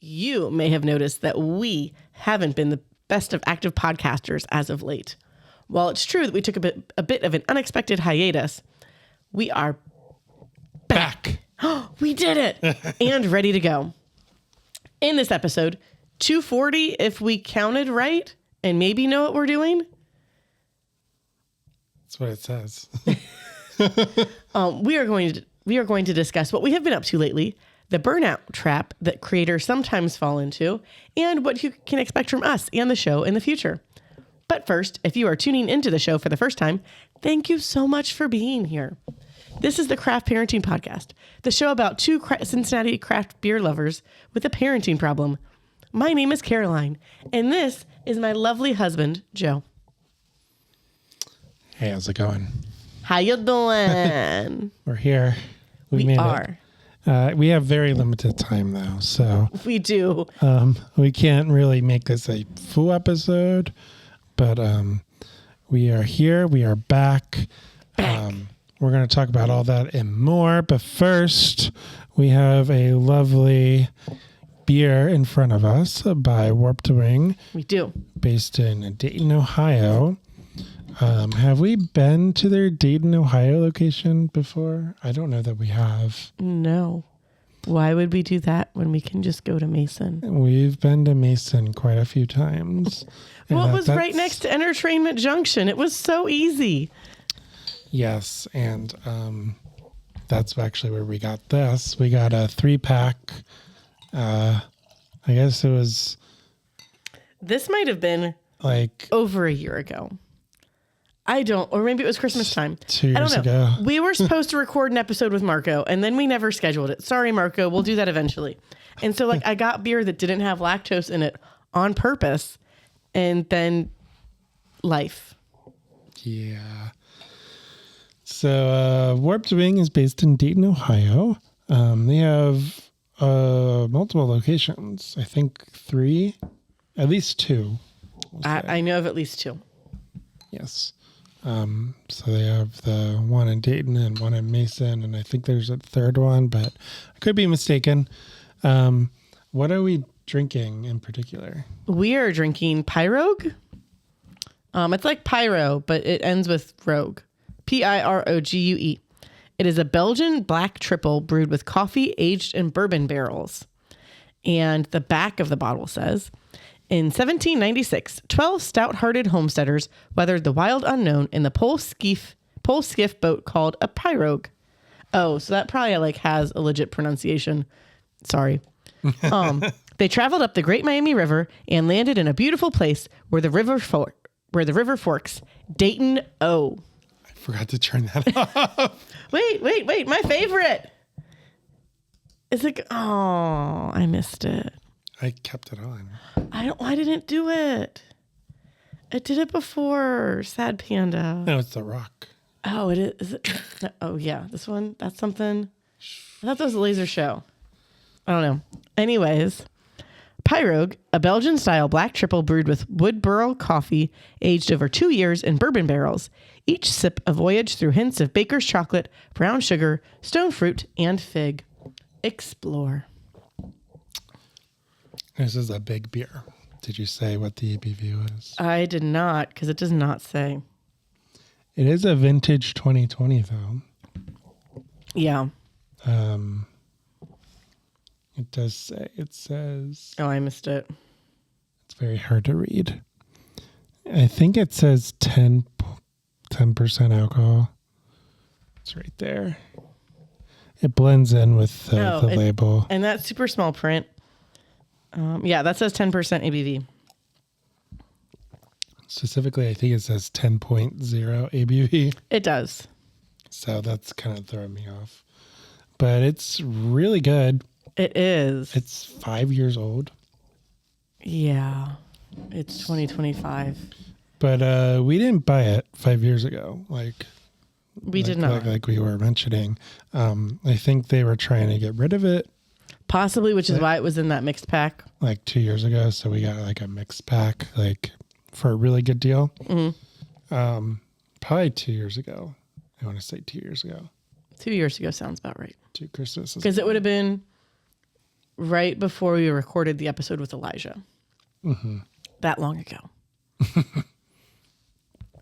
You may have noticed that we haven't been the best of active podcasters as of late. While it's true that we took a bit of an unexpected hiatus, we are back. We did it and ready to go. In this episode, 240 if we counted right and maybe know what we're doing. That's what it says. We are going to discuss what we have been up to lately, the burnout trap that creators sometimes fall into, and what you can expect from us and the show in the future. But first, if you are tuning into the show for the first time, thank you so much for being here. This is the Craft Parenting Podcast, the show about two Cincinnati craft beer lovers with a parenting problem. My name is Caroline, and this is my lovely husband, Joe. Hey, how's it going? How you doing? We're here. We made are. It. We have very limited time, though, so We do. we can't really make this a full episode, but we are here. We are back. We're going to talk about all that and more, but first, we have a lovely beer in front of us by Warped Wing. We do. Based in Dayton, Ohio. Have we been to their Dayton, Ohio location before? I don't know that we have. No. Why would we do that when we can just go to Mason? We've been to Mason quite a few times. Well, it was right next to Entertainment Junction. It was so easy. Yes, and that's actually where we got this. We got a 3-pack. I guess it was... This might have been like over a year ago. Or maybe it was Christmas time. 2 years I don't know. ago. We were supposed to record an episode with Marco, and then we never scheduled it. Sorry, Marco. We'll do that eventually. And so, I got beer that didn't have lactose in it on purpose, and then life. Yeah. So, Warped Wing is based in Dayton, Ohio. They have multiple locations. I think 3, at least 2. I know of at least 2. Yes. So they have the one in Dayton and one in Mason, and I think there's a third one, but I could be mistaken. What are we drinking in particular? We are drinking Pyrogue. It's like pyro, but it ends with rogue. Pirogue. It is a Belgian black triple brewed with coffee aged in bourbon barrels. And the back of the bottle says, in 1796, 12 stout-hearted homesteaders weathered the wild unknown in the pole skiff boat called a pirogue. Oh, so that probably has a legit pronunciation. Sorry. They traveled up the Great Miami River and landed in a beautiful place where the river forks, Dayton, O. I forgot to turn that off. Wait, my favorite. Is it? Oh, I missed it. I kept it on. I didn't do it. I did it before. Sad Panda. No, it's The Rock. Oh, it is. Is it? Oh, yeah. This one. That's something. I thought that was a laser show. I don't know. Anyways, Pyrogue, a Belgian-style black triple brewed with wood burl coffee, aged over 2 years in bourbon barrels. Each sip a voyage through hints of baker's chocolate, brown sugar, stone fruit, and fig. Explore. This is a big beer. Did you say what the ABV was? I did not, because it does not say. It is a vintage 2020, though. Yeah. It does say, it says... Oh, I missed it. It's very hard to read. I think it says 10% alcohol. It's right there. It blends in with the label. And that super small print. Yeah, that says 10% ABV. Specifically, I think it says 10.0 ABV. It does. So that's kind of throwing me off. But it's really good. It is. It's 5 years old. Yeah. It's 2025. But we didn't buy it 5 years ago. We did not. Like we were mentioning. I think they were trying to get rid of it. Possibly, which is why it was in that mixed pack. 2 years ago. So we got a mixed pack for a really good deal. Mm-hmm. Probably 2 years ago. I want to say 2 years ago. 2 years ago sounds about right. 2 Christmases. Because it would have been right before we recorded the episode with Elijah. Mm-hmm. That long ago.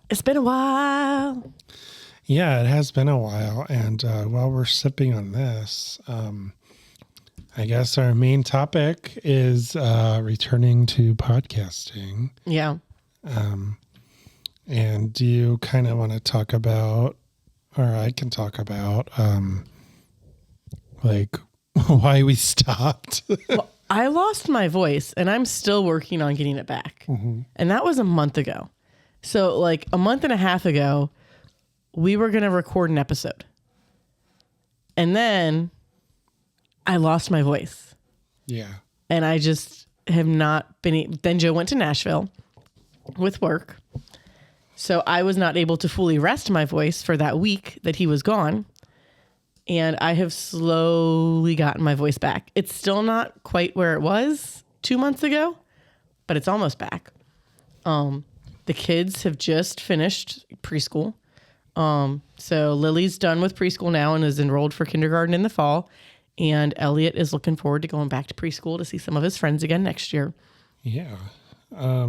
It's been a while. Yeah, it has been a while. And while we're sipping on this, I guess our main topic is returning to podcasting. Yeah. And do you kind of want to talk about, or I can talk about, like why we stopped? Well, I lost my voice and I'm still working on getting it back. Mm-hmm. And that was a month ago. So like a month and a half ago, we were going to record an episode. And then I lost my voice. Yeah. And I just have not been. Then Joe went to Nashville with work. So I was not able to fully rest my voice for that week that he was gone. And I have slowly gotten my voice back. It's still not quite where it was 2 months ago, but it's almost back. The kids have just finished preschool. So Lily's done with preschool now and is enrolled for kindergarten in the fall. And Elliot is looking forward to going back to preschool to see some of his friends again next year. Yeah. I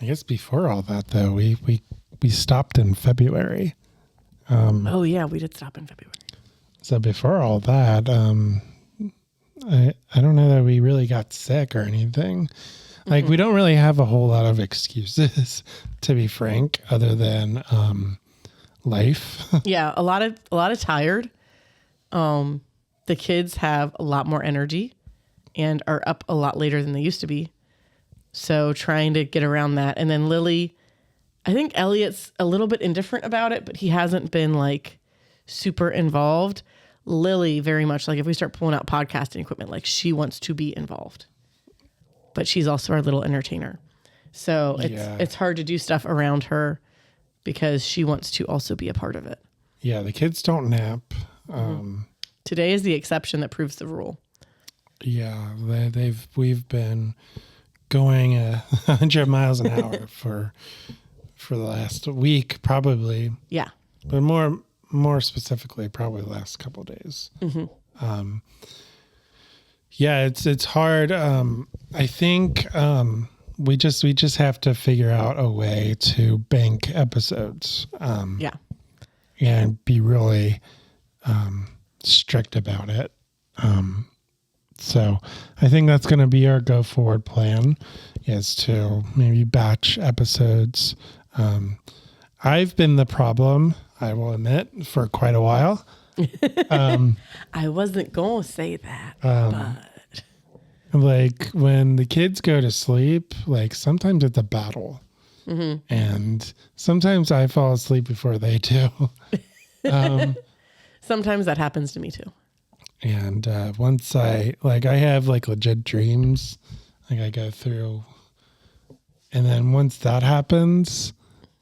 guess before all that, though, we stopped in February. Oh, yeah, we did stop in February. So before all that, I don't know that we really got sick or anything. Like, we don't really have a whole lot of excuses, to be frank, other than life. Yeah, a lot of tired. The kids have a lot more energy and are up a lot later than they used to be. So trying to get around that. And then Lily, I think Elliot's a little bit indifferent about it, but he hasn't been like super involved. Lily, very much like if we start pulling out podcasting equipment, like she wants to be involved, but she's also our little entertainer. So it's hard to do stuff around her because she wants to also be a part of it. Yeah. The kids don't nap. Today is the exception that proves the rule. Yeah. We've been going 100 miles an hour for the last week, probably. Yeah. But more specifically, probably the last couple of days. Mm-hmm. Yeah, it's hard. I think we just have to figure out a way to bank episodes. Yeah. And be really strict about it. So I think that's going to be our go forward plan, is to maybe batch episodes. I've been the problem, I will admit, for quite a while. I wasn't going to say that, but like when the kids go to sleep, like sometimes it's a battle. Mm-hmm. And sometimes I fall asleep before they do. Sometimes that happens to me too. And once I have like legit dreams, like I go through, and then once that happens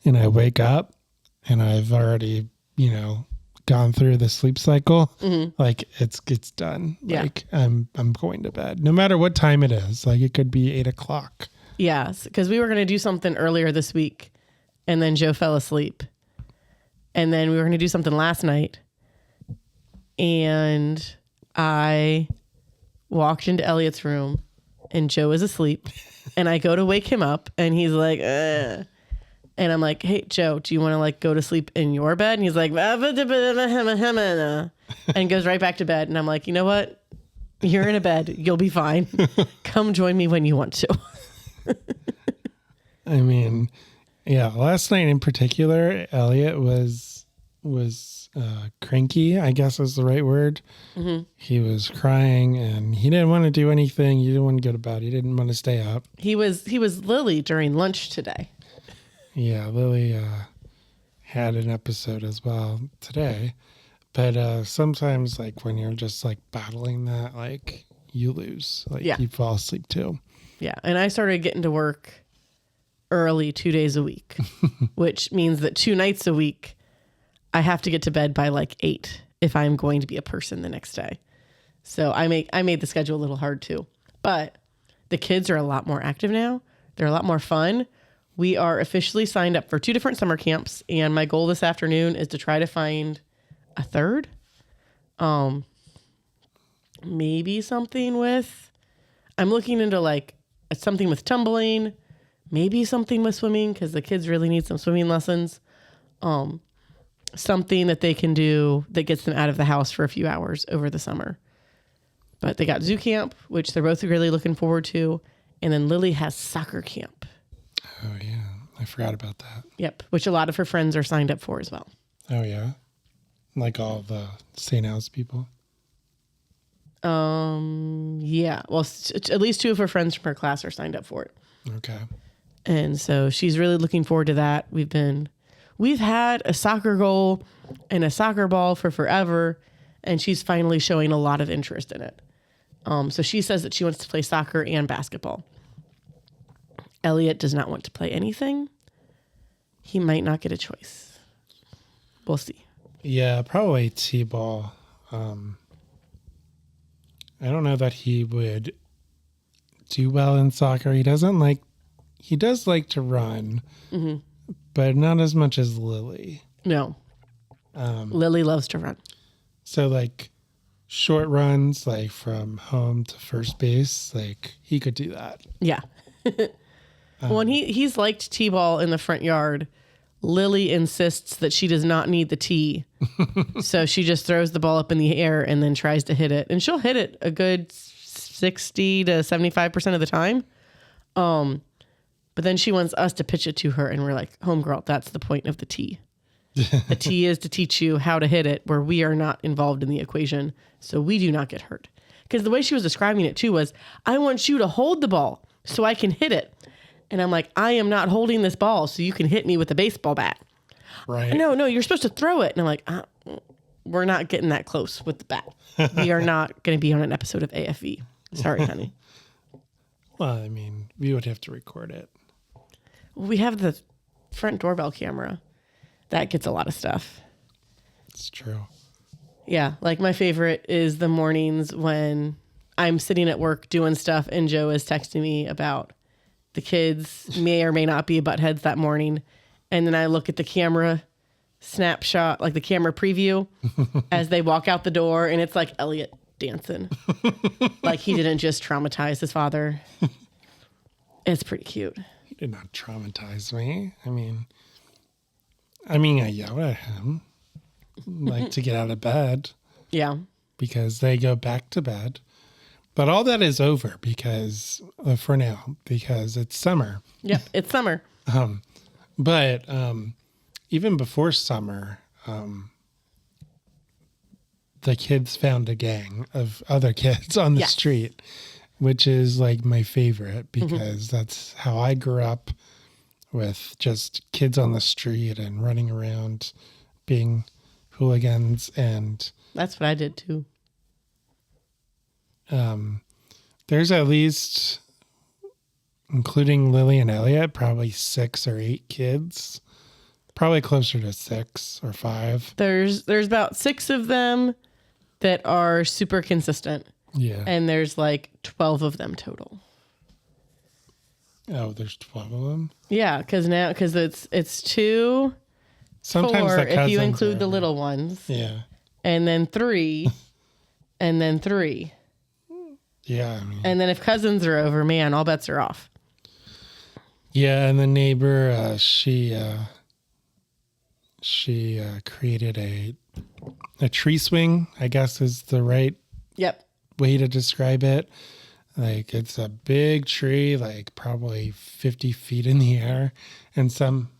and I wake up and I've already, gone through the sleep cycle, like it's done. Yeah. Like I'm going to bed, no matter what time it is. Like it could be 8:00. Yes, because we were going to do something earlier this week, and then Joe fell asleep. And then we were going to do something last night, and I walked into Elliot's room, and Joe is asleep, and I go to wake him up, and he's like, Ugh. And I'm like, hey, Joe, do you want to like go to sleep in your bed? And he's like, and goes right back to bed. And I'm like, you know what? You're in a bed. You'll be fine. Come join me when you want to. I mean, yeah, last night in particular, Elliot was cranky, I guess is the right word. Mm-hmm. He was crying and he didn't want to do anything. He didn't want to go to bed. He didn't want to stay up. He was Lily during lunch today. Yeah, Lily had an episode as well today. But sometimes, like, when you're just, like, battling that, like, you lose. Like, you fall asleep, too. Yeah, and I started getting to work early 2 days a week, which means that 2 nights a week, I have to get to bed by, like, 8 if I'm going to be a person the next day. So I made the schedule a little hard, too. But the kids are a lot more active now. They're a lot more fun. We are officially signed up for 2 different summer camps, and my goal this afternoon is to try to find a third. maybe something with, I'm looking into like something with tumbling, maybe something with swimming because the kids really need some swimming lessons. Something that they can do that gets them out of the house for a few hours over the summer. But they got zoo camp, which they're both really looking forward to. And then Lily has soccer camp. Oh, yeah. I forgot about that. Yep. Which a lot of her friends are signed up for as well. Oh, yeah? Like all the St. Al's people? Yeah. Well, at least 2 of her friends from her class are signed up for it. Okay. And so she's really looking forward to that. We've had a soccer goal and a soccer ball for forever, and she's finally showing a lot of interest in it. So she says that she wants to play soccer and basketball. Elliot does not want to play anything. He might not get a choice. We'll see. Yeah, probably T-ball. I don't know that he would do well in soccer. He does like to run, but not as much as Lily. No. Lily loves to run. So like short runs, like from home to first base, like he could do that. Yeah. When he's liked T-ball in the front yard, Lily insists that she does not need the tee. So she just throws the ball up in the air and then tries to hit it. And she'll hit it a good 60 to 75% of the time. But then she wants us to pitch it to her. And we're like, homegirl, that's the point of the tee. The tee is to teach you how to hit it where we are not involved in the equation. So we do not get hurt. Because the way she was describing it too was, I want you to hold the ball so I can hit it. And I'm like, I am not holding this ball so you can hit me with a baseball bat. Right. No, you're supposed to throw it. And I'm like, we're not getting that close with the bat. We are not going to be on an episode of AFV. Sorry, honey. Well, I mean, we would have to record it. We have the front doorbell camera. That gets a lot of stuff. It's true. Yeah, like my favorite is the mornings when I'm sitting at work doing stuff and Joe is texting me about the kids may or may not be buttheads that morning. And then I look at the camera snapshot, like the camera preview as they walk out the door. And it's like Elliot dancing. Like he didn't just traumatize his father. It's pretty cute. He did not traumatize me. I mean, I yelled at him like to get out of bed. Yeah. Because they go back to bed. But all that is over because for now, because it's summer. Yep, it's summer. But even before summer, the kids found a gang of other kids on the street, which is like my favorite because that's how I grew up, with just kids on the street and running around being hooligans. And that's what I did too. There's at least, including Lily and Elliot, probably 6 or 8 kids, probably closer to 6 or 5. There's about 6 of them that are super consistent. Yeah. And there's like 12 of them total. Oh, there's 12 of them? Yeah, because it's 2, sometimes 4 the if you include the little ones. Yeah. And then 3, and then 3. Yeah, I mean. And then if cousins are over, man, all bets are off. Yeah, and the neighbor, she created a tree swing, I guess is the right way to describe it. Like it's a big tree, like probably 50 feet in the air, and some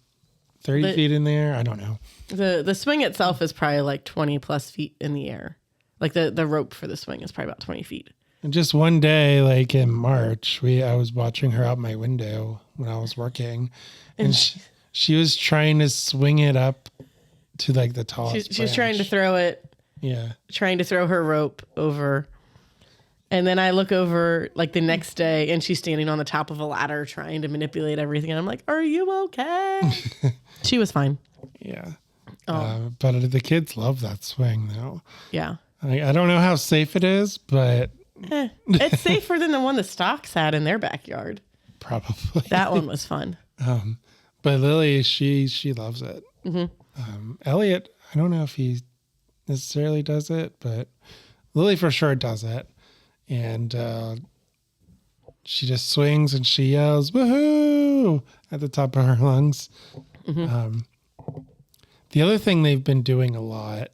30 feet in the air. I don't know. The swing itself is probably like 20 plus feet in the air. Like the rope for the swing is probably about 20 feet. And just one day, like in March, I was watching her out my window when I was working, and she was trying to swing it up to like the tallest. She was trying to throw it. Yeah. Trying to throw her rope over. And then I look over like the next day and she's standing on the top of a ladder trying to manipulate everything. And I'm like, are you okay? She was fine. Yeah. But the kids love that swing though. Yeah. I don't know how safe it is, but it's safer than the one the Stocks had in their backyard. Probably. That one was fun. But Lily, she loves it. Mm-hmm. Elliot, I don't know if he necessarily does it, but Lily for sure does it. And she just swings and she yells, woohoo, at the top of her lungs. The other thing they've been doing a lot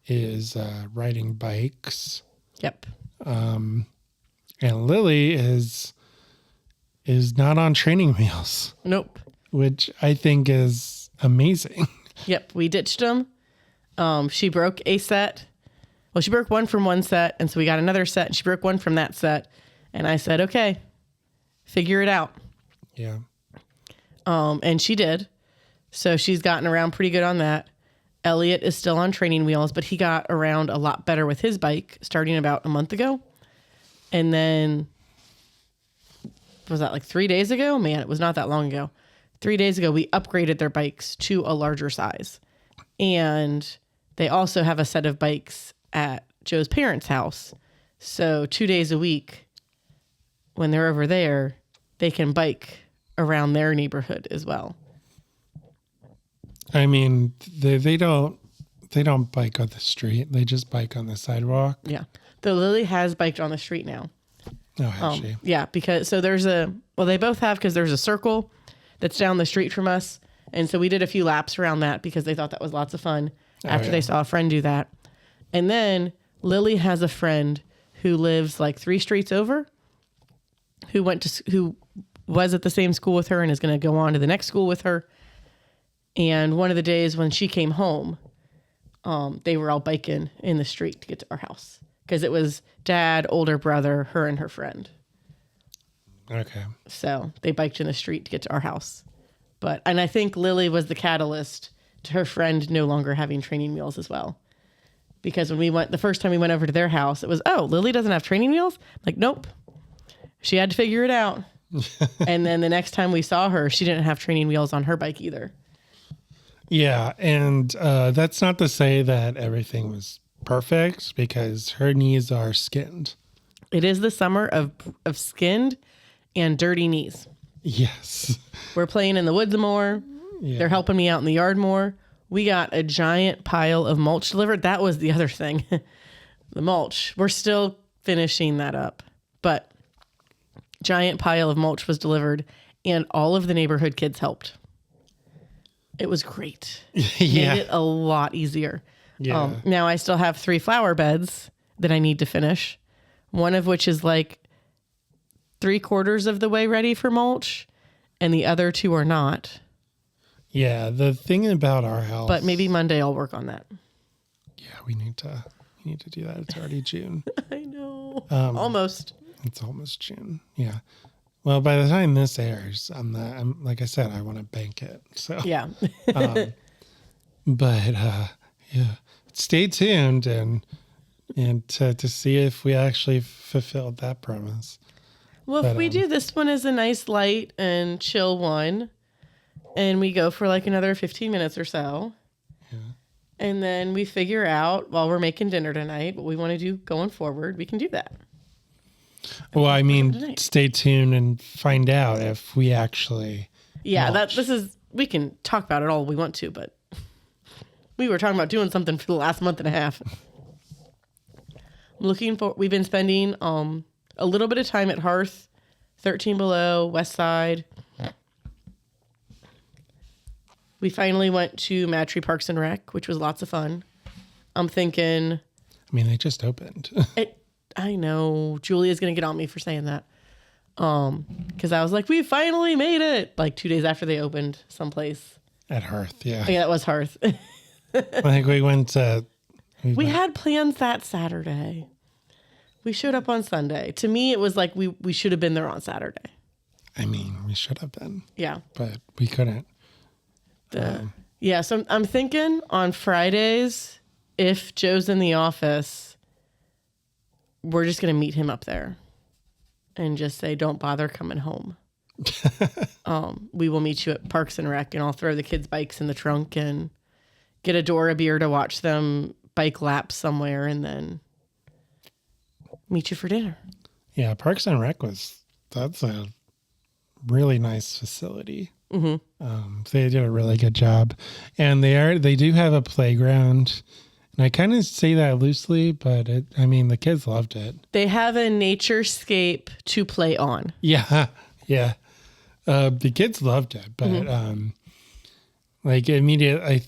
is riding bikes. Yep. And Lily is not on training wheels. Nope. Which I think is amazing. Yep. We ditched them. She broke a set. Well, she broke one from one set, and so we got another set, and she broke one from that set. And I said, okay, figure it out. Yeah. And she did. So she's gotten around pretty good on that. Elliot is still on training wheels, but he got around a lot better with his bike starting about a month ago. And then, was that like 3 days ago? Man, it was not that long ago. 3 days ago, we upgraded their bikes to a larger size. And they also have a set of bikes at Joe's parents' house. So 2 days a week, when they're over there, they can bike around their neighborhood as well. I mean, they don't bike on the street. They just bike on the sidewalk. Yeah. Though Lily has biked on the street now. Oh, has she? Yeah, because so they both have, because there's a circle that's down the street from us. And so we did a few laps around that because they thought that was lots of fun after they saw a friend do that. And then Lily has a friend who lives like 3 streets over, who was at the same school with her and is going to go on to the next school with her. And one of the days when she came home, they were all biking in the street to get to our house. Because it was dad, older brother, her, and her friend. Okay. So they biked in the street to get to our house. And I think Lily was the catalyst to her friend no longer having training wheels as well. Because the first time we went over to their house, it was, oh, Lily doesn't have training wheels? I'm like, nope. She had to figure it out. And then the next time we saw her, she didn't have training wheels on her bike either. Yeah, and that's not to say that everything was perfect, because her knees are skinned. It is the summer of skinned and dirty knees. Yes. We're playing in the woods more. Yeah. They're helping me out in the yard more. We got a giant pile of mulch delivered. That was the other thing. The mulch. We're still finishing that up. But giant pile of mulch was delivered, and all of the neighborhood kids helped. It was great. Yeah. Made it a lot easier. Yeah. Now I still have 3 flower beds that I need to finish. One of which is like 3/4 of the way ready for mulch, and the other 2 are not. Yeah. The thing about our house. But maybe Monday I'll work on that. Yeah, we need to do that. It's already June. I know. Almost. It's almost June. Yeah. Well, by the time this airs, I'm like I said, I want to bank it. So yeah. But yeah, stay tuned and to see if we actually fulfilled that promise. Well, if we do, this one is a nice light and chill one, and we go for like another 15 minutes or so. Yeah. And then we figure out while we're making dinner tonight what we want to do going forward. We can do that. Well, I mean, stay tuned and find out if we actually. Yeah, we can talk about it all we want to, but we were talking about doing something for the last month and a half. We've been spending a little bit of time at Hearth, 13 Below, West Side. We finally went to Mattree Parks and Rec, which was lots of fun. I'm thinking. I mean, they just opened. I know Julia's going to get on me for saying that. Because I was like, we finally made it. Like 2 days after they opened someplace. At Hearth, yeah. Yeah, that was Hearth. I think we went. We had plans that Saturday. We showed up on Sunday. To me, it was like we should have been there on Saturday. I mean, we should have been. Yeah. But we couldn't. Yeah, so I'm thinking on Fridays, if Joe's in the office, we're just going to meet him up there and just say, don't bother coming home. We will meet you at Parks and Rec, and I'll throw the kids' bikes in the trunk and get a door a beer to watch them bike laps somewhere, and then meet you for dinner. Yeah, Parks and Rec that's a really nice facility. Mm-hmm. They did a really good job, and they do have a playground, And I kind of say that loosely, but the kids loved it. They have a naturescape to play on. Yeah. Yeah. The kids loved it, but like immediately,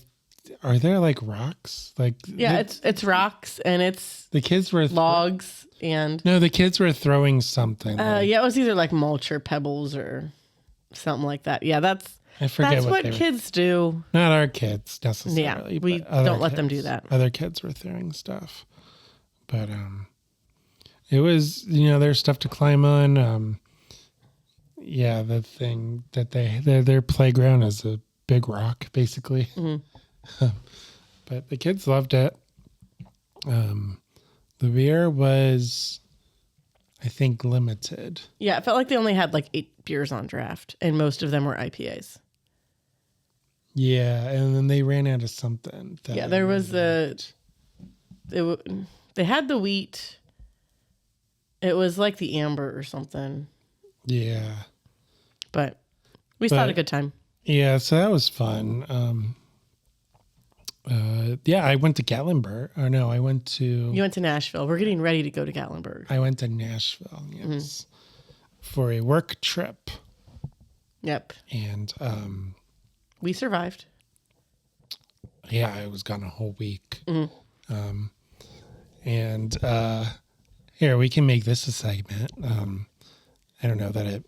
are there like rocks? Like it's rocks and it's the kids were logs and no, the kids were throwing something. It was either like mulch or pebbles or something like that. Yeah, I forget that's what kids do. Not our kids necessarily. Yeah, we don't let them do that. Other kids were throwing stuff, but it was there's stuff to climb on. Yeah, the thing that their playground is a big rock, basically. But the kids loved it. The beer was, I think, limited. Yeah, it felt like they only had like 8 beers on draft, and most of them were IPAs. Yeah, and then they ran out of something. Yeah, there was they had the wheat. It was like the amber or something. Yeah. But we still had a good time. Yeah, so that was fun. I went to Gatlinburg. Or no, I went to... You went to Nashville. We're getting ready to go to Gatlinburg. I went to Nashville, yes, for a work trip. Yep. And... we survived. Yeah, I was gone a whole week. Here, we can make this a segment. I don't know that it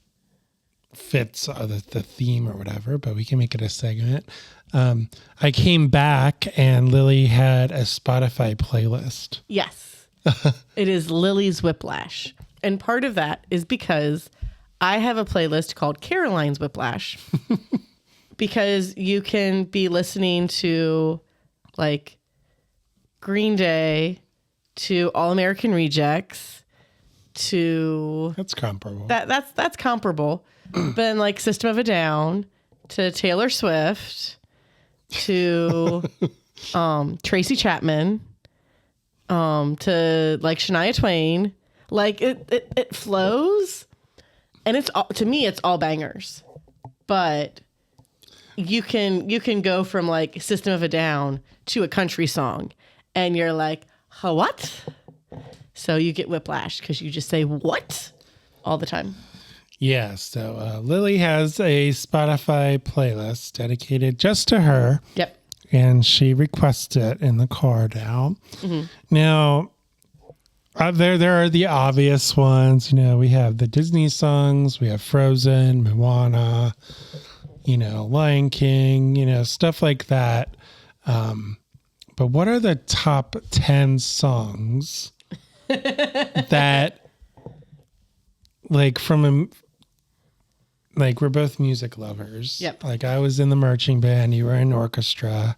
fits the theme or whatever, but we can make it a segment. I came back and Lily had a Spotify playlist. Yes. It is Lily's Whiplash. And part of that is because I have a playlist called Caroline's Whiplash. Because you can be listening to like Green Day, to All American Rejects, to That's comparable. That's comparable. But then like System of a Down, to Taylor Swift, to Tracy Chapman, to like Shania Twain. Like it flows, and it's all, to me it's all bangers. But you can go from like System of a Down to a country song, and you're like, what? So you get whiplash because you just say what all the time. Yeah, so Lily has a Spotify playlist dedicated just to her. Yep. And she requests it in the car now. Now, there are the obvious ones. We have the Disney songs. We have Frozen, Moana, Lion King, stuff like that. But what are the top 10 songs that, like, we're both music lovers. Yep. Like, I was in the marching band, you were in orchestra.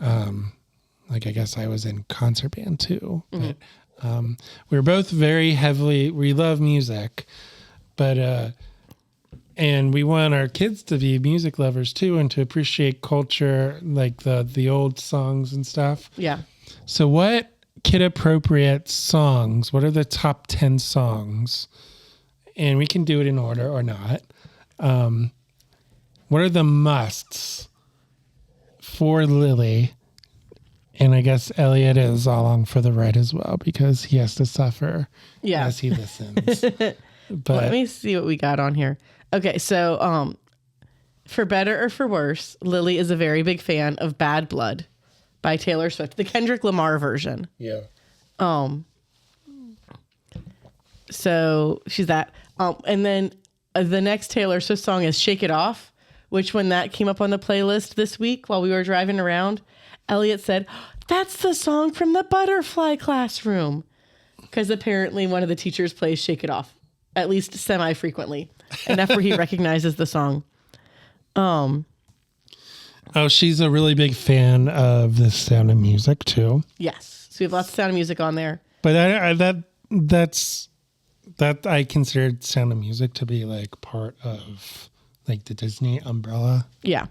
I guess I was in concert band too. But we're both we love music, but and we want our kids to be music lovers too, and to appreciate culture, like the old songs and stuff. Yeah. So what kid appropriate songs, what are the top 10 songs? And we can do it in order or not. What are the musts for Lily? And I guess Elliot is along for the ride as well because he has to suffer as he listens. But let me see what we got on here. Okay, so for better or for worse, Lily is a very big fan of Bad Blood by Taylor Swift, the Kendrick Lamar version. Yeah. So she's that. And then the next Taylor Swift song is Shake It Off, which when that came up on the playlist this week while we were driving around, Elliot said, that's the song from the butterfly classroom. Because apparently one of the teachers plays Shake It Off, at least semi-frequently, enough where he recognizes the song. Oh, she's a really big fan of the Sound of Music too. Yes. So we have lots of Sound of Music on there. But that's I considered Sound of Music to be like part of like the Disney umbrella. Yeah.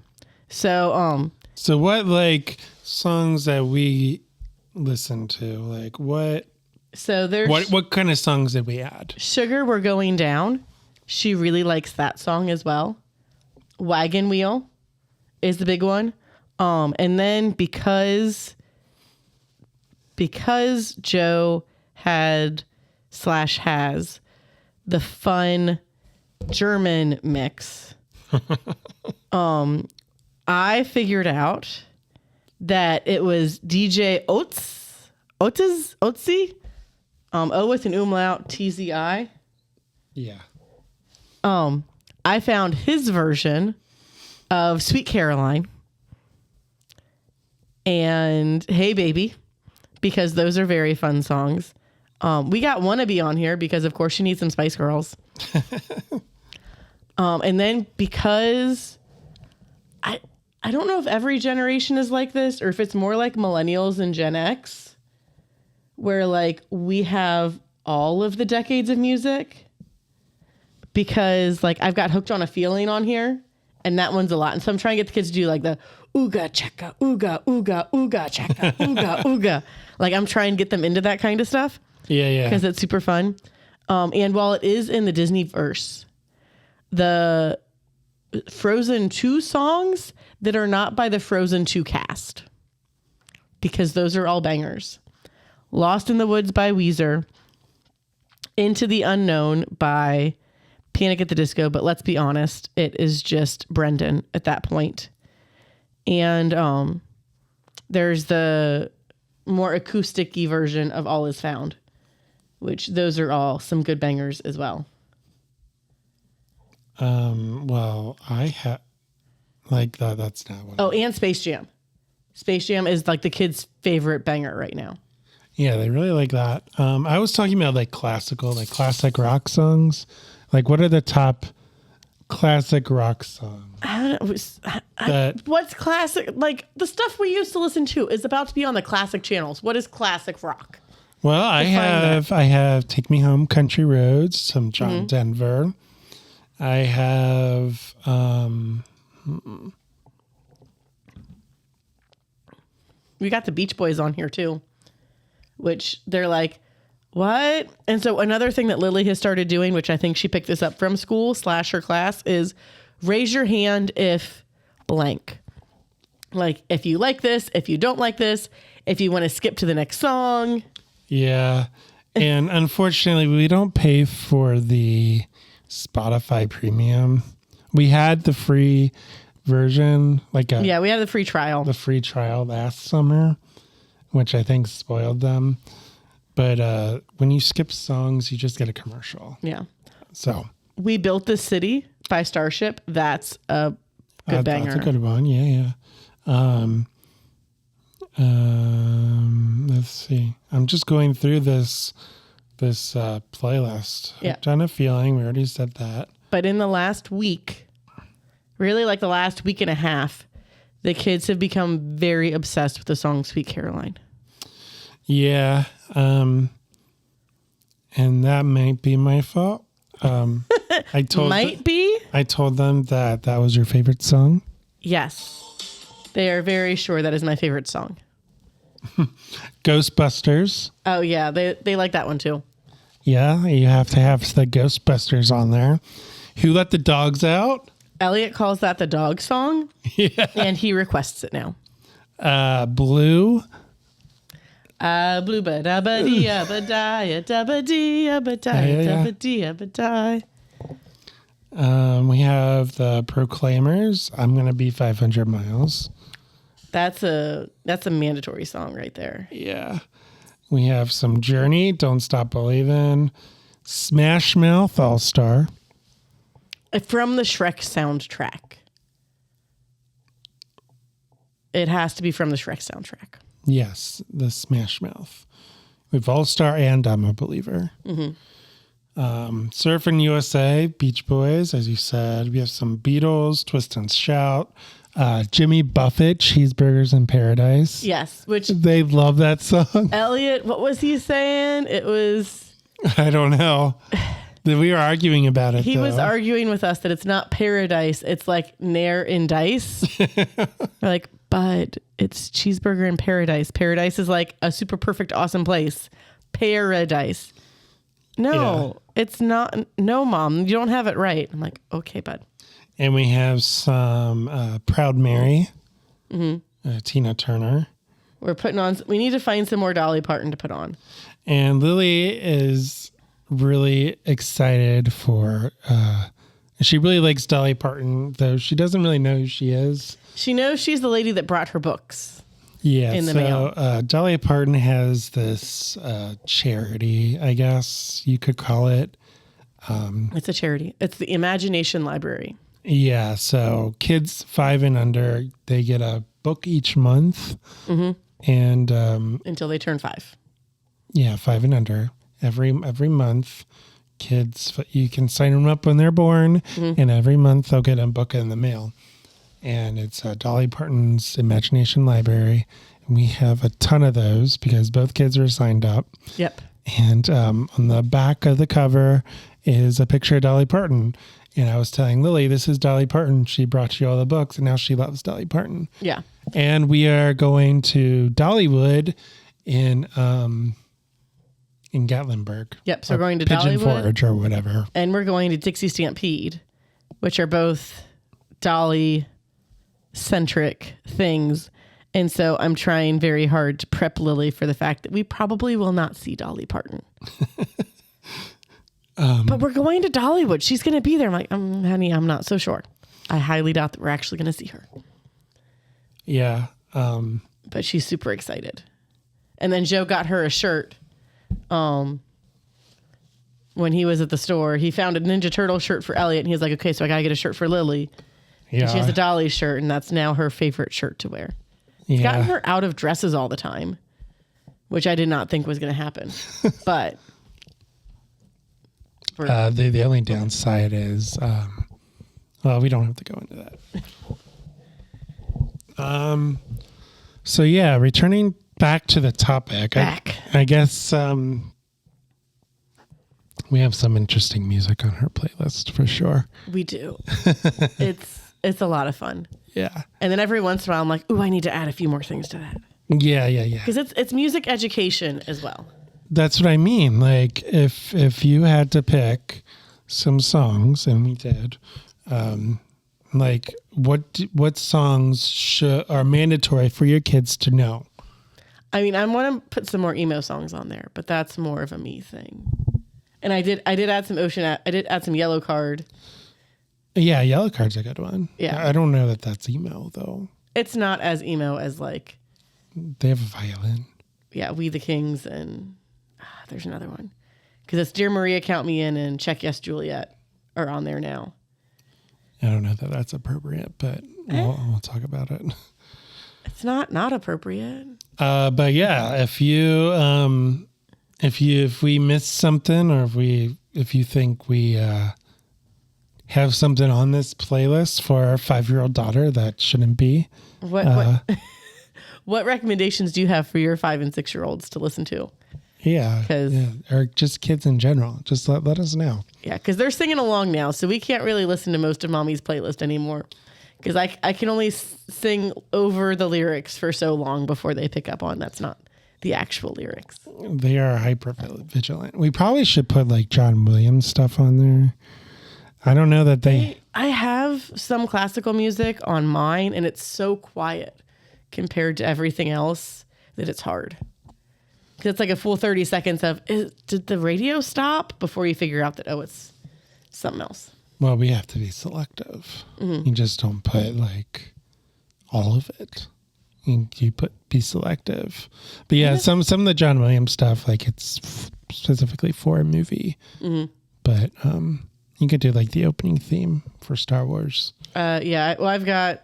So what like songs that we listen to? Like what? So there's what kind of songs did we add? Sugar We're Going Down. She really likes that song as well. Wagon Wheel is the big one. And then because because Joe had / has the fun German mix, I figured out that it was DJ Otzi, O with an umlaut, TZI. Yeah. I found his version of Sweet Caroline and Hey Baby, because those are very fun songs. We got Wannabe on here because, of course, she needs some Spice Girls. And then because I don't know if every generation is like this or if it's more like millennials and Gen X, where like we have all of the decades of music, because like I've got Hooked on a Feeling on here and that one's a lot. And so I'm trying to get the kids to do like the ooga chaka, ooga, ooga, ooga chaka, ooga, ooga. Like I'm trying to get them into that kind of stuff. Yeah. Because it's super fun. And while it is in the Disney verse, the Frozen 2 songs that are not by the Frozen 2 cast, because those are all bangers. Lost in the Woods by Weezer, Into the Unknown by Panic at the Disco, but let's be honest, it is just Brendan at that point. And there's the more acoustic-y version of All Is Found, which those are all some good bangers as well. Well, I have like that. That's not what. Oh, and Space Jam. Space Jam is like the kids' favorite banger right now. Yeah, they really like that. I was talking about like classic rock songs. Like, what are the top classic rock songs? I don't know. What's classic? Like the stuff we used to listen to is about to be on the classic channels. What is classic rock? Well, I have Take Me Home, Country Roads, some John Denver. I have we got the Beach Boys on here too, which they're like, what? And so another thing that Lily has started doing, which I think she picked this up from school / her class, is raise your hand if blank. Like if you like this, if you don't like this, if you want to skip to the next song. Yeah. And unfortunately, we don't pay for the Spotify Premium. We had the free version, we had the free trial. The free trial last summer, which I think spoiled them. But when you skip songs, you just get a commercial. Yeah. So We Built This City by Starship. That's a good banger. That's a good one. Yeah. Let's see. I'm just going through this playlist. Yeah. Hooked on a Feeling. We already said that. But in the last week, really like the last week and a half, the kids have become very obsessed with the song Sweet Caroline. Yeah. And that might be my fault. I told them that was your favorite song. Yes. They are very sure that is my favorite song. Ghostbusters. Oh yeah, they like that one too. Yeah, you have to have the Ghostbusters on there. Who Let the Dogs Out? Elliot calls that the dog song. Yeah. And he requests it now. Blue. Blue ba da ba dee ba die da ba dee ba die da ba dee ba die. We have the Proclaimers. I'm Gonna Be 500 Miles. That's a mandatory song right there. Yeah. We have some Journey, Don't Stop Believin', Smash Mouth, All Star. From the Shrek soundtrack. It has to be from the Shrek soundtrack. Yes, the Smash Mouth. We have All Star and I'm a Believer. Surfing USA, Beach Boys, as you said. We have some Beatles, Twist and Shout. Jimmy Buffett, Cheeseburgers in Paradise. Yes, which they love that song. Elliot, what was he saying? It was I don't know. We were arguing about it. He was arguing with us that it's not paradise, it's like Nair in Dice. We're like, bud, it's Cheeseburger in Paradise. Paradise is like a super perfect, awesome place. Paradise. No, it's not. No, Mom, you don't have it right. I'm like, okay, bud. And we have some Proud Mary, Tina Turner. We're putting on. We need to find some more Dolly Parton to put on. And Lily is really excited for. She really likes Dolly Parton, though she doesn't really know who she is. She knows she's the lady that brought her books. Yeah, in the mail. Dolly Parton has this charity, I guess you could call it. It's a charity. It's the Imagination Library. Yeah, so kids 5 and under, they get a book each month. Mm-hmm. And until they turn 5. Yeah, 5 and under. Every month, kids, you can sign them up when they're born, and every month they'll get a book in the mail. And it's Dolly Parton's Imagination Library. And we have a ton of those because both kids are signed up. Yep. And on the back of the cover is a picture of Dolly Parton. And I was telling Lily, this is Dolly Parton. She brought you all the books, and now she loves Dolly Parton. Yeah. And we are going to Dollywood in Gatlinburg. Yep. So we're going to Pigeon Dollywood. Forge or whatever. And we're going to Dixie Stampede, which are both Dolly-centric things. And so I'm trying very hard to prep Lily for the fact that we probably will not see Dolly Parton. But we're going to Dollywood. She's going to be there. I'm like, honey, I'm not so sure. I highly doubt that we're actually going to see her. Yeah. But she's super excited. And then Joe got her a shirt. When he was at the store, he found a Ninja Turtle shirt for Elliot, and he was like, okay, so I got to get a shirt for Lily. Yeah. And she has a Dolly shirt, and that's now her favorite shirt to wear. It's gotten her out of dresses all the time, which I did not think was going to happen. But the only downside is, well, we don't have to go into that. So yeah, returning back to the topic. I guess we have some interesting music on her playlist for sure. We do. It's a lot of fun. Yeah. And then every once in a while, I'm like, ooh, I need to add a few more things to that. Yeah. Because it's music education as well. That's what I mean. Like if you had to pick some songs, and we did, like what songs are mandatory for your kids to know? I mean, I want to put some more emo songs on there, but that's more of a me thing. And I did add some I did add some Yellow Card. Yeah, Yellow Card's a good one. Yeah. I don't know that that's emo though. It's not as emo as like they have a violin. Yeah, We the Kings, and there's another one. Because it's Dear Maria, Count Me In, and Check Yes Juliet are on there now. I don't know that that's appropriate, but we'll talk about it. It's not appropriate. But yeah, if we missed something, or if you think we have something on this playlist for our 5-year-old daughter that shouldn't be, what recommendations do you have for your 5 and 6-year-olds to listen to? Yeah, or just kids in general. Just let us know. Yeah, because they're singing along now, so we can't really listen to most of Mommy's playlist anymore. Because I can only sing over the lyrics for so long before they pick up on that's not the actual lyrics. They are hyper vigilant. We probably should put like John Williams stuff on there. I don't know that I have some classical music on mine, and it's so quiet compared to everything else that it's hard. Because it's like a full 30 seconds of, did the radio stop? Before you figure out that, it's something else. Well, we have to be selective. Mm-hmm. You just don't put like all of it. You be selective. But yeah, some of the John Williams stuff, like it's specifically for a movie. Mm-hmm. But you could do like the opening theme for Star Wars. Yeah. Well, I've got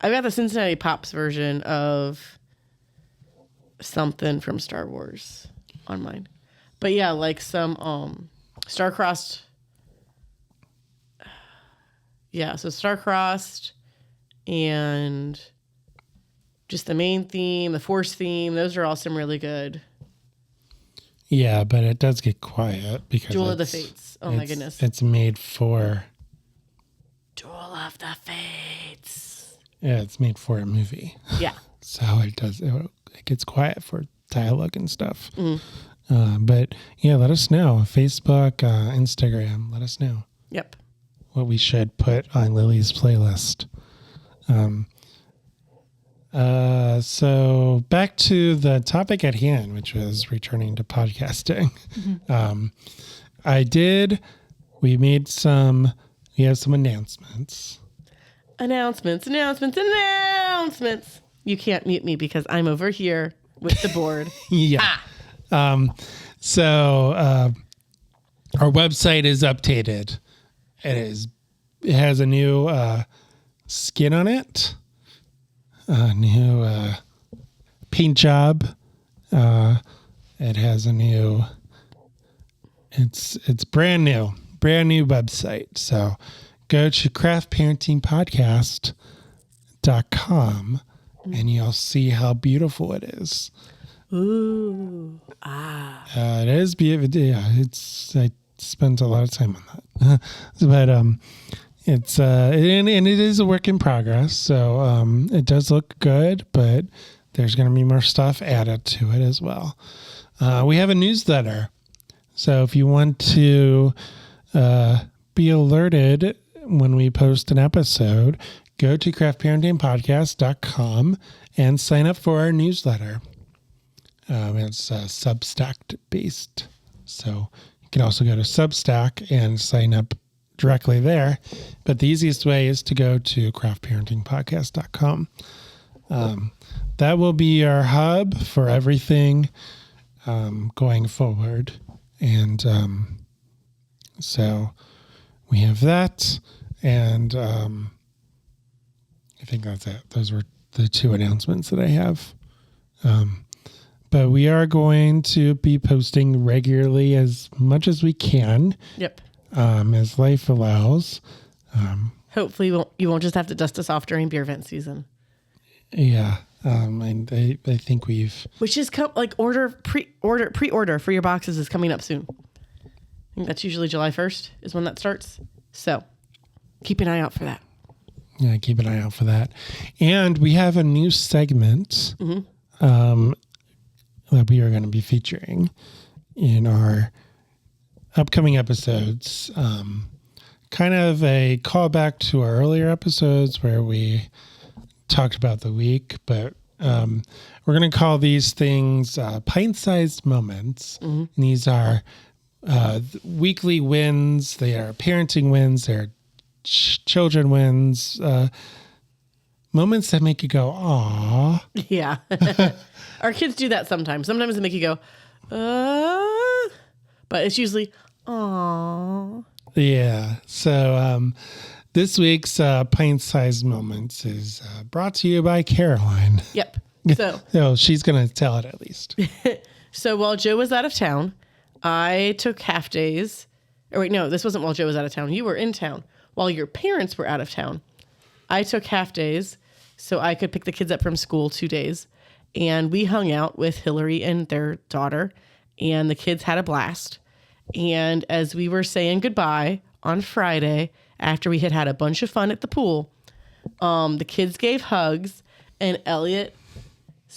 the Cincinnati Pops version of something from Star Wars on mine. But yeah, like some Star-Crossed. Yeah, so Star-Crossed and just the main theme, the Force theme, those are all some really good. Yeah, but it does get quiet because Duel of the Fates. Oh my goodness. It's made for Duel of the Fates. Yeah, it's made for a movie. Yeah. So it gets quiet for dialogue and stuff. Mm-hmm. But yeah, let us know. Facebook, Instagram, let us know. Yep. What we should put on Lily's playlist. So back to the topic at hand, which was returning to podcasting. We have some announcements. Announcements. You can't mute me because I'm over here with the board. Yeah. So our website is updated. It has a new skin on it, a new paint job. It has a new. It's brand new website. So go to craftparentingpodcast.com and you'll see how beautiful it is. Ooh. It is beautiful. Yeah, I spent a lot of time on that. But it's and it is a work in progress. So it does look good, but there's going to be more stuff added to it as well. We have a newsletter. So if you want to be alerted when we post an episode, go to craftparentingpodcast.com and sign up for our newsletter. It's Substack based. So you can also go to Substack and sign up directly there. But the easiest way is to go to craftparentingpodcast.com. That will be our hub for everything going forward. And so we have that. And I think that's it. Those were the two announcements that I have. But we are going to be posting regularly as much as we can. Yep. As life allows. Hopefully you won't just have to dust us off during beer vent season. Yeah. And I think we've... Which is pre-order for your boxes is coming up soon. I think that's usually July 1st is when that starts. So keep an eye out for that. Yeah, keep an eye out for that. And we have a new segment that we are going to be featuring in our upcoming episodes. Kind of a callback to our earlier episodes where we talked about the week, but we're going to call these things pint-sized moments. And these are weekly wins. They are parenting wins. They're children wins. Moments that make you go, "Aw." Yeah. Our kids do that sometimes. Sometimes they make you go, but it's usually, "Aw." Yeah. So this week's pint-sized moments is brought to you by Caroline. Yep. So she's going to tell it at least. So while Joe was out of town, I took half days. Or wait, no, this wasn't while Joe was out of town. You were in town. While your parents were out of town, I took half days so I could pick the kids up from school 2 days. And we hung out with Hillary and their daughter, and the kids had a blast. And as we were saying goodbye on Friday, after we had had a bunch of fun at the pool, the kids gave hugs, and Elliot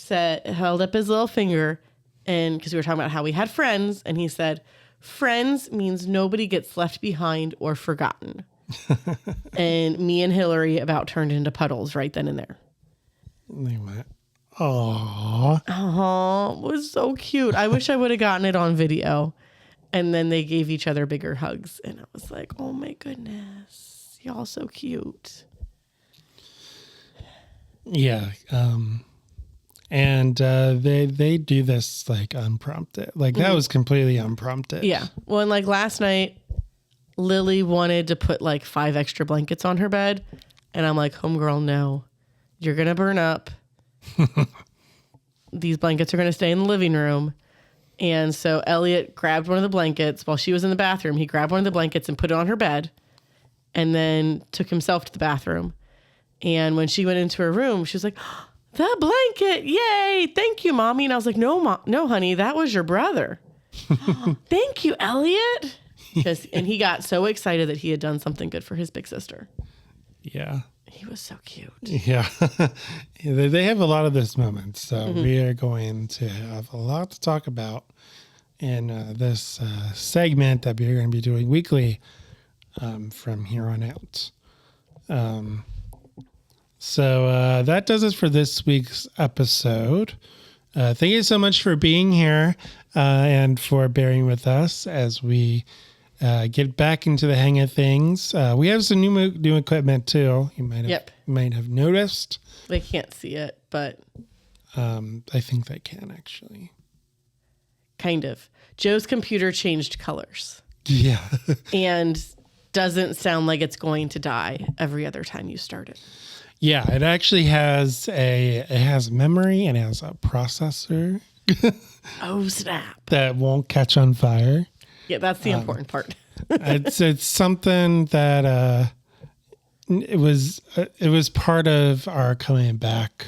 held up his little finger, and because we were talking about how we had friends, and he said, "Friends means nobody gets left behind or forgotten." And me and Hillary about turned into puddles right then and there. They went, "Aww." Oh, it was so cute. I wish I would have gotten it on video. And then they gave each other bigger hugs. And I was like, oh my goodness. Y'all so cute. Yeah. And they do this like unprompted. Like that was completely unprompted. Yeah. Well, and like last night, Lily wanted to put like 5 extra blankets on her bed. And I'm like, homegirl, no. You're going to burn up. These blankets are going to stay in the living room. And so Elliot grabbed one of the blankets while she was in the bathroom. He grabbed one of the blankets and put it on her bed and then took himself to the bathroom. And when she went into her room, she was like, "The blanket, yay, thank you, Mommy." And I was like, no, honey, that was your brother." "Thank you, Elliot." And he got so excited that he had done something good for his big sister. Yeah. He was so cute. Yeah. They have a lot of those moments. So we are going to have a lot to talk about in this segment that we're going to be doing weekly from here on out. So that does it for this week's episode. Thank you so much for being here and for bearing with us as we get back into the hang of things. We have some new equipment too. You might have noticed. They can't see it, but I think they can actually. Kind of. Joe's computer changed colors. Yeah. And doesn't sound like it's going to die every other time you start it. Yeah, it actually has memory and it has a processor. Oh, snap. That won't catch on fire. Yeah, that's the important part. It's something that it was part of our coming back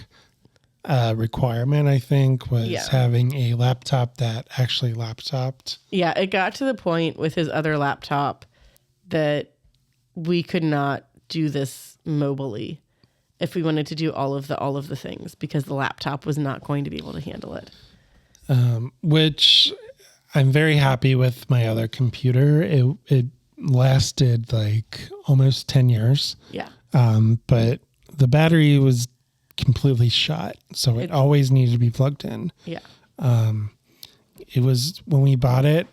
requirement, I think, was having a laptop that actually laptoped. Yeah, it got to the point with his other laptop that we could not do this mobily if we wanted to do all of the things because the laptop was not going to be able to handle it. Which I'm very happy with my other computer. It lasted like almost 10 years. Yeah. But the battery was completely shot. So it always needed to be plugged in. Yeah. It was when we bought it,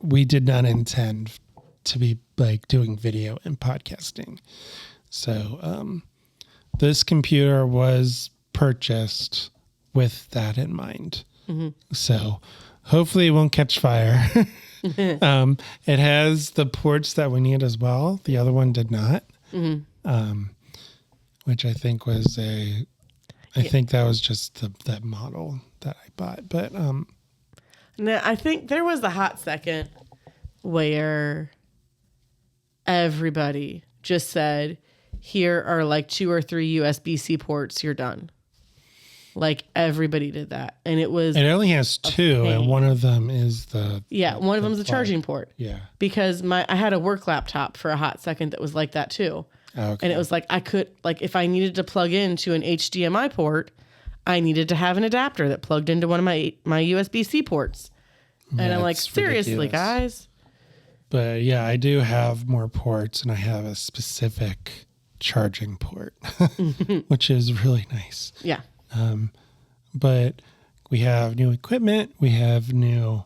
we did not intend to be like doing video and podcasting. So, this computer was purchased with that in mind. Mm-hmm. So hopefully it won't catch fire. It has the ports that we need as well. The other one did not, which I think was I think that was just that model that I bought. But now I think there was a hot second where everybody just said, here are like 2 or 3 USB-C ports, you're done. Like everybody did that. And it only has 2 and one of them is one of them is the charging port. Yeah. Because I had a work laptop for a hot second that was like that too. Okay. And it was like I could, like if I needed to plug into an HDMI port, I needed to have an adapter that plugged into one of my USB-C ports. And I'm like, seriously, ridiculous. Guys. But yeah, I do have more ports and I have a specific charging port, which is really nice. Yeah. But we have new equipment. We have new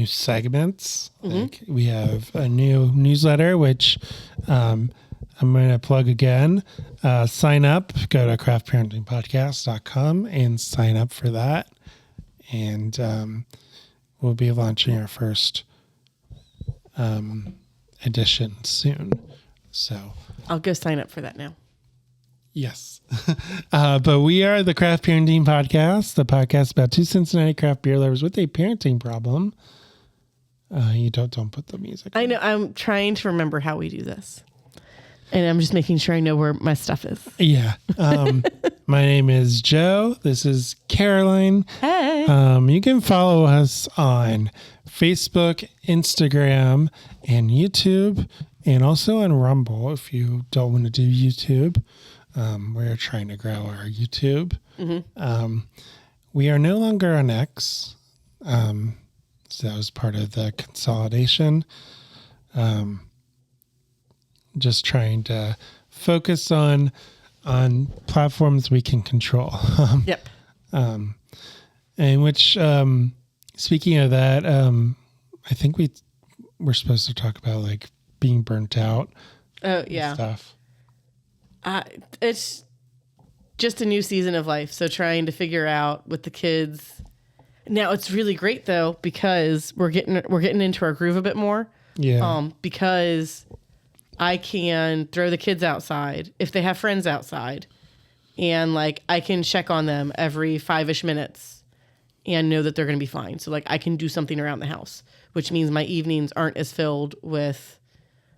segments. Like we have a new newsletter, which I'm going to plug again. Sign up. Go to craftparentingpodcast.com and sign up for that. And we'll be launching our first edition soon. So I'll go sign up for that now. Yes. But we are the Craft Parenting Podcast, the podcast about 2 Cincinnati craft beer lovers with a parenting problem. You don't put the music. I know. I'm trying to remember how we do this. And I'm just making sure I know where my stuff is. Yeah. My name is Joe. This is Caroline. Hey. You can follow us on Facebook, Instagram, and YouTube, and also on Rumble if you don't want to do YouTube. We're trying to grow our YouTube. Mm-hmm. We are no longer on X. So that was part of the consolidation. Just trying to focus on platforms we can control. Yep. And which, speaking of that, I think we're supposed to talk about like being burnt out. Oh yeah. Stuff. It's just a new season of life. So trying to figure out with the kids. Now it's really great though, because we're getting into our groove a bit more. Yeah. Because I can throw the kids outside if they have friends outside, and like I can check on them every 5-ish minutes and know that they're going to be fine. So like I can do something around the house, which means my evenings aren't as filled with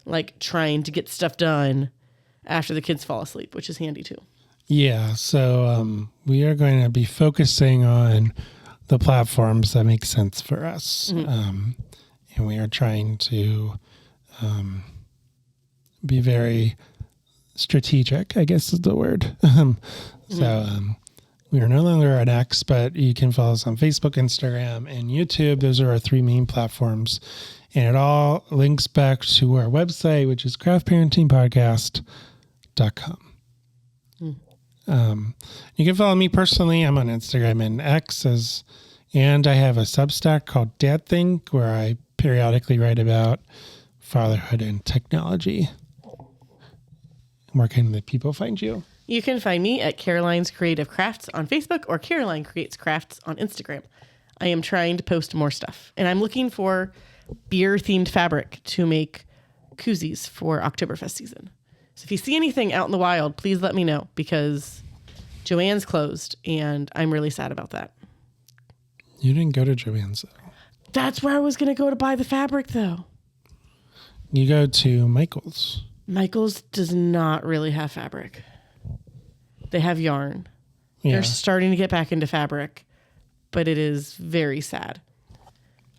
like trying to get stuff done after the kids fall asleep, which is handy too. Yeah. So we are going to be focusing on the platforms that make sense for us. Mm-hmm. And we are trying to be very strategic, I guess is the word. So we are no longer on X, but you can follow us on Facebook, Instagram, and YouTube. Those are our 3 main platforms. And it all links back to our website, which is craftparentingpodcast.com. You can follow me personally. I'm on Instagram and X, and I have a Substack called Dad Think, where I periodically write about fatherhood and technology. Where can the people find you? You can find me at Caroline's Creative Crafts on Facebook or Caroline Creates Crafts on Instagram. I am trying to post more stuff, and I'm looking for beer-themed fabric to make koozies for Oktoberfest season. So if you see anything out in the wild, please let me know, because Joann's closed, and I'm really sad about that. You didn't go to Joann's, though. That's where I was going to go to buy the fabric, though. You go to Michael's. Michael's does not really have fabric. They have yarn. Yeah. They're starting to get back into fabric, but it is very sad.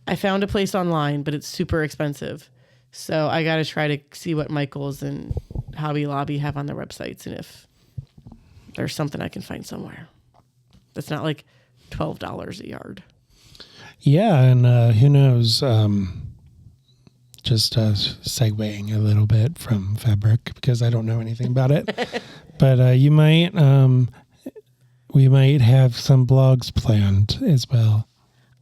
I found a place online, but it's super expensive. So I got to try to see what Michael's and Hobby Lobby have on their websites, and if there's something I can find somewhere that's not like $12 a yard. Yeah, and who knows, just segueing a little bit from fabric, because I don't know anything about it. But we might have some blogs planned as well.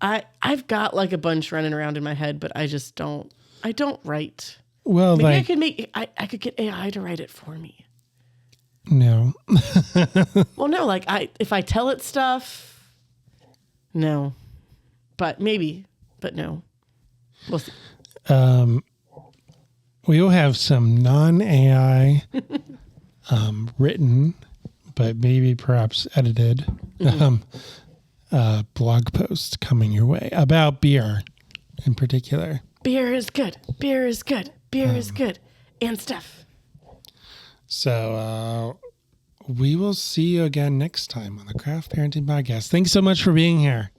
I've got like a bunch running around in my head, but I don't write. Well, maybe I could get AI to write it for me. No. Well, no, like if I tell it stuff, no. But maybe, but no. We'll see. We will have some non-AI written, but maybe perhaps edited blog post coming your way about beer in particular. Beer is good. Beer is good. Beer is good. And stuff. So we will see you again next time on the Craft Parenting Podcast. Thanks so much for being here.